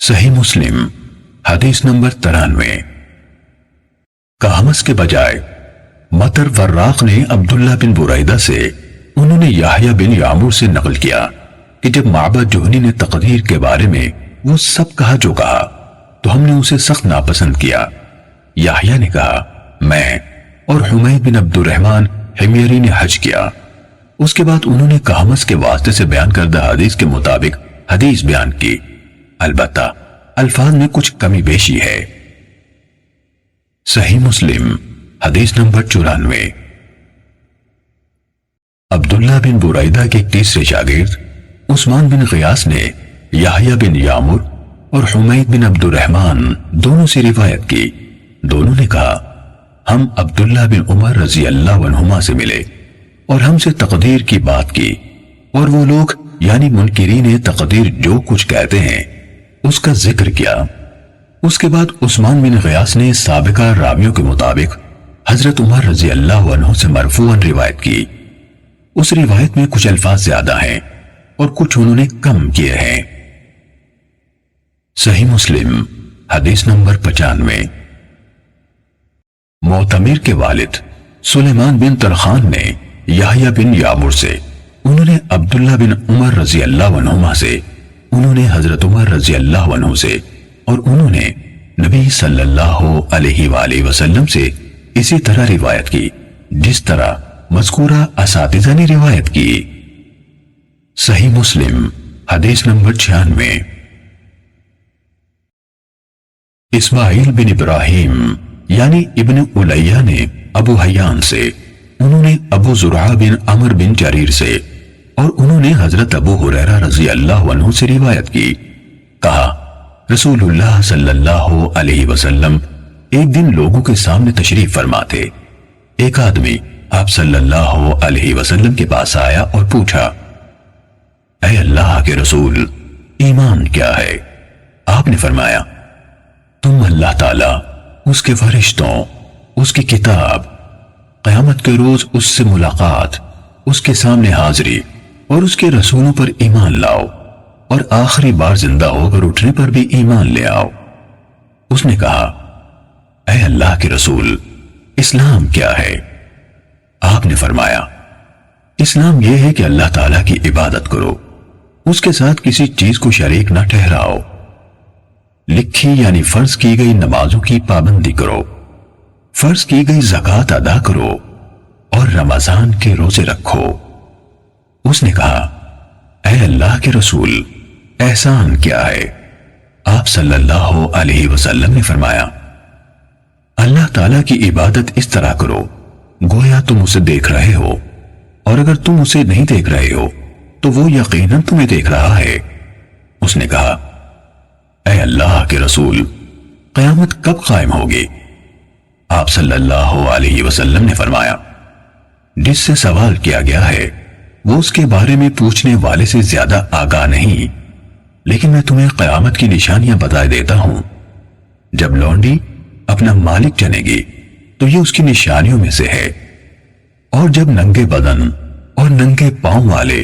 صحیح مسلم حدیث نمبر 93۔ کہمس کے بجائے مطر وراق نے عبداللہ بن بریدہ سے، انہوں نے یحییٰ بن یعمر سے نقل کیا کہ جب معبد جہنی نے تقدیر کے بارے میں وہ سب کہا جو کہا تو ہم نے اسے سخت ناپسند کیا۔ یحییٰ نے کہا میں اور حمید بن عبد الرحمن حمیری نے حج کیا۔ اس کے بعد انہوں نے کہمس کے واسطے سے بیان کردہ حدیث کے مطابق حدیث بیان کی، البتہ الفاظ میں کچھ کمی بیشی ہے۔ صحیح مسلم حدیث نمبر 94۔ عبداللہ بن بریدہ کے ایک تیسرے شاگرد عثمان بن غیاث نے یحییٰ بن یعمر اور حمید بن عبد الرحمن دونوں سے روایت کی۔ دونوں نے کہا ہم عبداللہ بن عمر رضی اللہ عنہما سے ملے اور ہم سے تقدیر کی بات کی، اور وہ لوگ یعنی منکرین تقدیر جو کچھ کہتے ہیں اس کا ذکر کیا۔ اس کے بعد عثمان بن غیاث نے سابقہ راویوں کے مطابق حضرت عمر رضی اللہ عنہ سے مرفوعاً روایت کی۔ اس روایت میں کچھ الفاظ زیادہ ہیں اور کچھ انہوں نے کم کیے ہیں۔ صحیح مسلم حدیث نمبر 95۔ معتمر کے والد سلیمان بن ترخان نے یحییٰ بن یعمر سے، انہوں نے عبداللہ بن عمر رضی اللہ عنہما سے، انہوں نے حضرت عمر رضی اللہ عنہ سے، اور انہوں نے نبی صلی اللہ علیہ وآلہ وسلم سے اسی طرح روایت کی جس طرح مذکورہ اساتذہ نے روایت کی۔ صحیح مسلم حدیث نمبر 96۔ اسماعیل بن ابراہیم یعنی ابن الیہ نے ابو حیان سے، انہوں نے ابو زرعہ بن عمر بن جریر سے، اور انہوں نے حضرت ابو ہریرہ رضی اللہ عنہ سے روایت کی، کہا رسول اللہ صلی اللہ علیہ وسلم ایک دن لوگوں کے سامنے تشریف فرما تھے۔ ایک آدمی آپ صلی اللہ علیہ وسلم کے پاس آیا اور پوچھا اے اللہ کے رسول ایمان کیا ہے؟ آپ نے فرمایا تم اللہ تعالیٰ، اس کے فرشتوں، اس کی کتاب، قیامت کے روز اس سے ملاقات، اس کے سامنے حاضری اور اس کے رسولوں پر ایمان لاؤ، اور آخری بار زندہ ہو کر اٹھنے پر بھی ایمان لے آؤ۔ اس نے کہا اے اللہ کے رسول اسلام کیا ہے؟ آپ نے فرمایا اسلام یہ ہے کہ اللہ تعالیٰ کی عبادت کرو، اس کے ساتھ کسی چیز کو شریک نہ ٹھہراؤ، لکھی یعنی فرض کی گئی نمازوں کی پابندی کرو، فرض کی گئی زکوٰۃ ادا کرو، اور رمضان کے روزے رکھو۔ اس نے کہا اے اللہ کے رسول احسان کیا ہے؟ آپ صلی اللہ علیہ وسلم نے فرمایا اللہ تعالیٰ کی عبادت اس طرح کرو گویا تم اسے دیکھ رہے ہو، اور اگر تم اسے نہیں دیکھ رہے ہو تو وہ یقیناً تمہیں دیکھ رہا ہے۔ اس نے کہا اے اللہ کے رسول قیامت کب قائم ہوگی؟ آپ صلی اللہ علیہ وسلم نے فرمایا جس سے سوال کیا گیا ہے وہ اس کے بارے میں پوچھنے والے سے زیادہ آگاہ نہیں، لیکن میں تمہیں قیامت کی نشانیاں بتائے دیتا ہوں۔ جب لونڈی اپنا مالک جنے گی تو یہ اس کی نشانیوں میں سے ہے، اور جب ننگے بدن اور ننگے پاؤں والے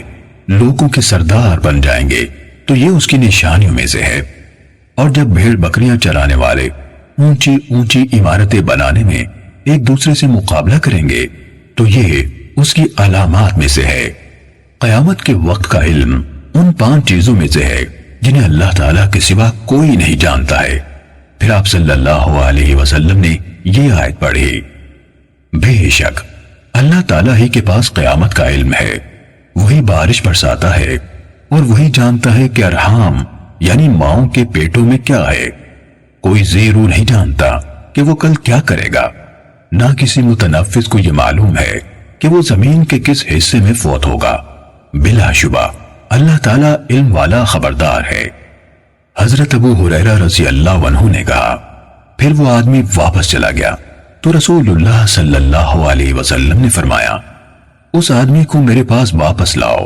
لوگوں کے سردار بن جائیں گے تو یہ اس کی نشانیوں میں سے ہے، اور جب بھیڑ بکریاں چرانے والے اونچی اونچی عمارتیں بنانے میں ایک دوسرے سے مقابلہ کریں گے تو یہ اس کی علامات میں سے ہے۔ قیامت کے وقت کا علم ان 5 چیزوں میں سے ہے جنہیں اللہ تعالیٰ کے سوا کوئی نہیں جانتا ہے۔ پھر آپ صلی اللہ علیہ وسلم نے یہ آیت پڑھی بے شک اللہ تعالیٰ ہی کے پاس قیامت کا علم ہے، وہی بارش برساتا ہے، اور وہی جانتا ہے کہ ارحام یعنی ماؤں کے پیٹوں میں کیا ہے۔ کوئی زیرو نہیں جانتا کہ وہ کل کیا کرے گا، نہ کسی متنفس کو یہ معلوم ہے کہ وہ زمین کے کس حصے میں فوت ہوگا۔ بلا شبہ اللہ تعالیٰ علم والا خبردار ہے۔ حضرت ابو ہریرہ رضی اللہ عنہ نے کہا پھر وہ آدمی واپس چلا گیا تو رسول اللہ صلی اللہ علیہ وسلم نے فرمایا اس آدمی کو میرے پاس واپس لاؤ۔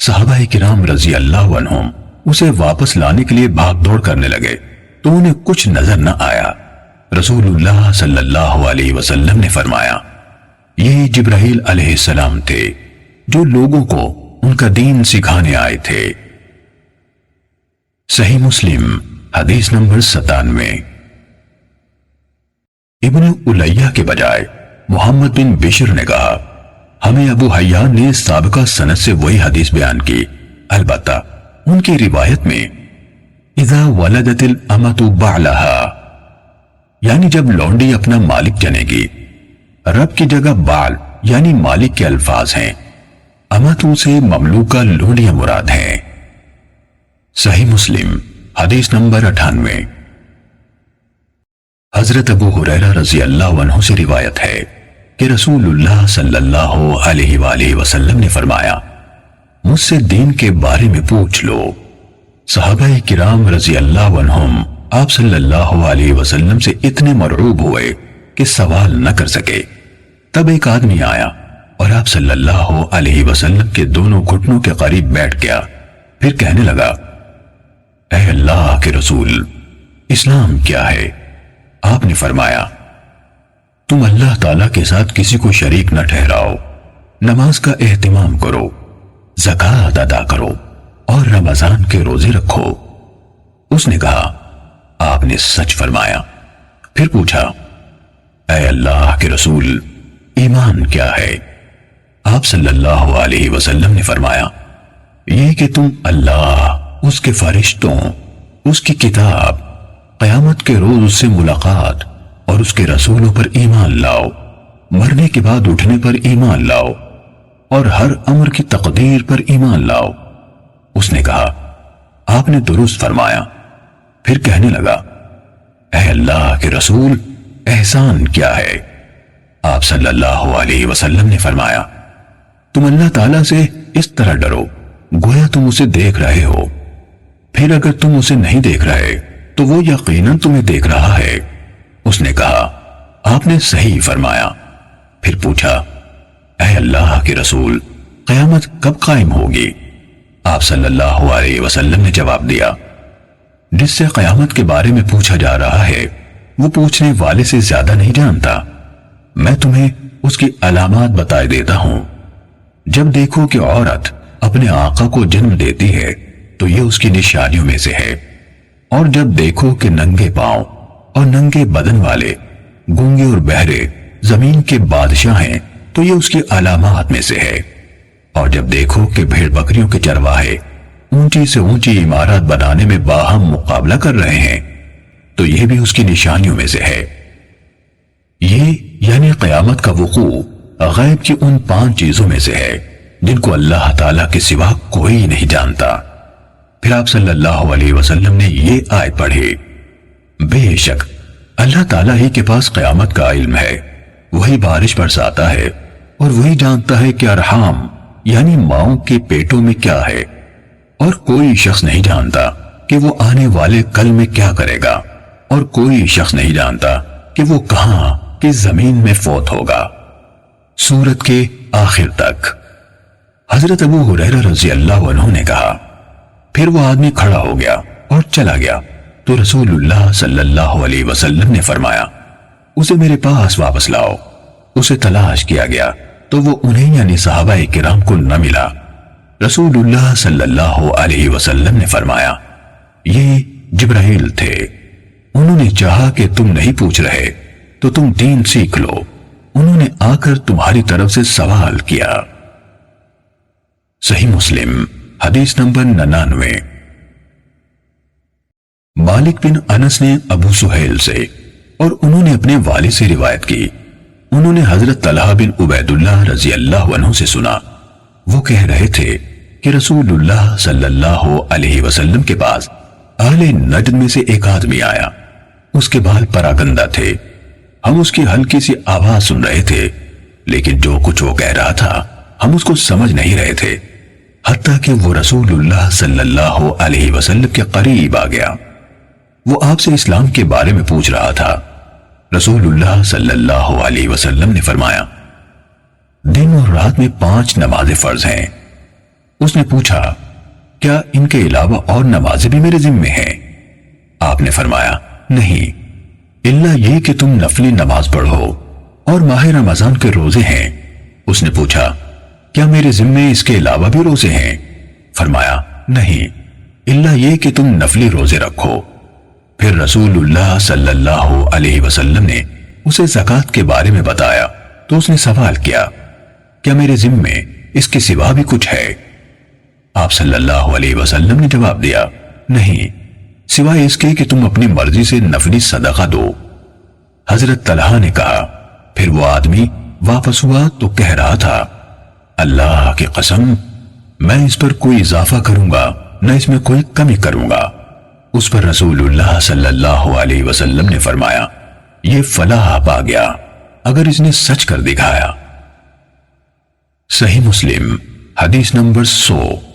صحابہ کرام رضی اللہ عنہم اسے واپس لانے کے لیے بھاگ دوڑ کرنے لگے تو انہیں کچھ نظر نہ آیا۔ رسول اللہ صلی اللہ علیہ وسلم نے فرمایا یہ جبرائیل علیہ السلام تھے جو لوگوں کو ان کا دین سکھانے آئے تھے۔ صحیح مسلم حدیث نمبر 97۔ ابن الیہ کے بجائے محمد بن بشر نے کہا ہمیں ابو حیان نے سابقہ سند سے وہی حدیث بیان کی، البتہ ان کی روایت میں اذا ولدت الامۃ بعلھا، یعنی جب لونڈی اپنا مالک جنے گی۔ رب کی جگہ بال یعنی مالک کے الفاظ ہیں، امتوں سے مملوکہ لونڈیاں مراد ہیں۔ صحیح مسلم حدیث نمبر 98۔ حضرت ابو ہریرہ رضی اللہ عنہ سے روایت ہے کہ رسول اللہ صلی اللہ علیہ وآلہ وسلم نے فرمایا مجھ سے دین کے بارے میں پوچھ لو۔ صحابہ کرام رضی اللہ عنہم آپ صلی اللہ علیہ وسلم سے اتنے مرعوب ہوئے کہ سوال نہ کر سکے۔ تب ایک آدمی آیا اور آپ صلی اللہ علیہ وسلم کے دونوں گھٹنوں کے قریب بیٹھ گیا، پھر کہنے لگا اے اللہ کے رسول، اسلام کیا ہے؟ آپ نے فرمایا تم اللہ تعالیٰ کے ساتھ کسی کو شریک نہ ٹھہراؤ، نماز کا اہتمام کرو، زکوٰۃ ادا کرو اور رمضان کے روزے رکھو۔ اس نے کہا آپ نے سچ فرمایا۔ پھر پوچھا اے اللہ کے رسول، ایمان کیا ہے؟ آپ صلی اللہ علیہ وسلم نے فرمایا یہ کہ تم اللہ، اس کے فرشتوں، اس کی کتاب، قیامت کے روز اس سے ملاقات اور اس کے رسولوں پر ایمان لاؤ، مرنے کے بعد اٹھنے پر ایمان لاؤ اور ہر امر کی تقدیر پر ایمان لاؤ۔ اس نے کہا آپ نے درست فرمایا۔ پھر کہنے لگا اے اللہ کے رسول، احسان کیا ہے؟ آپ صلی اللہ علیہ وسلم نے فرمایا تم اللہ تعالیٰ سے اس طرح ڈرو گویا تم اسے دیکھ رہے ہو، پھر اگر تم اسے نہیں دیکھ رہے تو وہ یقیناً تمہیں دیکھ رہا ہے۔ اس نے کہا آپ نے صحیح فرمایا۔ پھر پوچھا اے اللہ کے رسول، قیامت کب قائم ہوگی؟ آپ صلی اللہ علیہ وسلم نے جواب دیا جس سے قیامت کے بارے میں پوچھا جا رہا ہے وہ پوچھنے والے سے زیادہ نہیں جانتا، میں تمہیں اس کی علامات بتائے دیتا ہوں۔ جب دیکھو کہ عورت اپنے آقا کو جنم دیتی ہے تو یہ اس کی نشانیوں میں سے ہے، اور جب دیکھو کہ ننگے پاؤں اور ننگے بدن والے، گونگے اور بہرے زمین کے بادشاہ ہیں تو یہ اس کی علامات میں سے ہے، اور جب دیکھو کہ بھیڑ بکریوں کے چرواہے اونچی سے اونچی عمارت بنانے میں باہم مقابلہ کر رہے ہیں تو یہ بھی اس کی نشانیوں میں سے ہے۔ یہ یعنی قیامت کا وقوع غیب کی ان 5 چیزوں میں سے ہے جن کو اللہ تعالیٰ کے سوا کوئی نہیں جانتا۔ پھر آپ صلی اللہ علیہ وسلم نے یہ آیت پڑھی بے شک اللہ تعالیٰ ہی کے پاس قیامت کا علم ہے، وہی بارش برساتا ہے اور وہی جانتا ہے کہ ارحام یعنی ماؤں کے پیٹوں میں کیا ہے، اور کوئی شخص نہیں جانتا کہ وہ آنے والے کل میں کیا کرے گا، اور کوئی شخص نہیں جانتا کہ وہ کہاں کس زمین میں فوت ہوگا۔ سورت کے آخر تک۔ حضرت ابو ہریرہ رضی اللہ عنہ نے کہا پھر وہ آدمی کھڑا ہو گیا اور چلا گیا تو رسول اللہ صلی اللہ علیہ وسلم نے فرمایا اسے میرے پاس واپس لاؤ۔ اسے تلاش کیا گیا تو وہ انہیں یعنی صحابہ کرام کو نہ ملا۔ رسول اللہ صلی اللہ علیہ وسلم نے فرمایا یہ جبرائیل تھے، انہوں نے چاہا کہ تم نہیں پوچھ رہے تو تم دین سیکھ لو، انہوں نے آ کر تمہاری طرف سے سوال کیا۔ صحیح مسلم حدیث نمبر 99۔ مالک بن انس نے ابو سہیل سے اور انہوں نے اپنے والد سے روایت کی، انہوں نے حضرت طلحہ بن عبید اللہ رضی اللہ عنہ سے سنا، وہ کہہ رہے تھے کہ رسول اللہ صلی اللہ علیہ وسلم کے پاس اہل نجد میں سے ایک آدمی آیا، اس کے بال پراگندہ تھے، ہم اس کی ہلکی سی آواز سن رہے تھے لیکن جو کچھ وہ کہہ رہا تھا ہم اس کو سمجھ نہیں رہے تھے، حتیٰ کہ وہ رسول اللہ صلی اللہ علیہ وسلم کے قریب آ گیا۔ وہ آپ سے اسلام کے بارے میں پوچھ رہا تھا۔ رسول اللہ صلی اللہ علیہ وسلم نے فرمایا دن اور رات میں 5 نمازیں فرض ہیں۔ اس نے پوچھا کیا ان کے علاوہ اور نمازیں بھی میرے ذمے ہیں؟ آپ نے فرمایا نہیں، الا یہ کہ تم نفلی نماز پڑھو اور ماہ رمضان کے روزے ہیں۔ اس نے پوچھا کیا میرے ذمے اس کے علاوہ بھی روزے ہیں؟ فرمایا نہیں، الا یہ کہ تم نفلی روزے رکھو۔ پھر رسول اللہ صلی اللہ علیہ وسلم نے اسے زکوٰۃ کے بارے میں بتایا تو اس نے سوال کیا، کیا میرے ذمے اس کے سوا بھی کچھ ہے؟ آپ صلی اللہ علیہ وسلم نے جواب دیا، نہیں، سوائے اس کے کہ تم اپنی مرضی سے نفلی صدقہ دو۔ حضرت طلحہ نے کہا، پھر وہ آدمی واپس ہوا تو کہہ رہا تھا، اللہ کی قسم، میں اس پر کوئی اضافہ کروں گا نہ اس میں کوئی کمی کروں گا۔ اس پر رسول اللہ صلی اللہ علیہ وسلم نے فرمایا، یہ فلاح پا گیا اگر اس نے سچ کر دکھایا۔ صحیح مسلم حدیث نمبر 100۔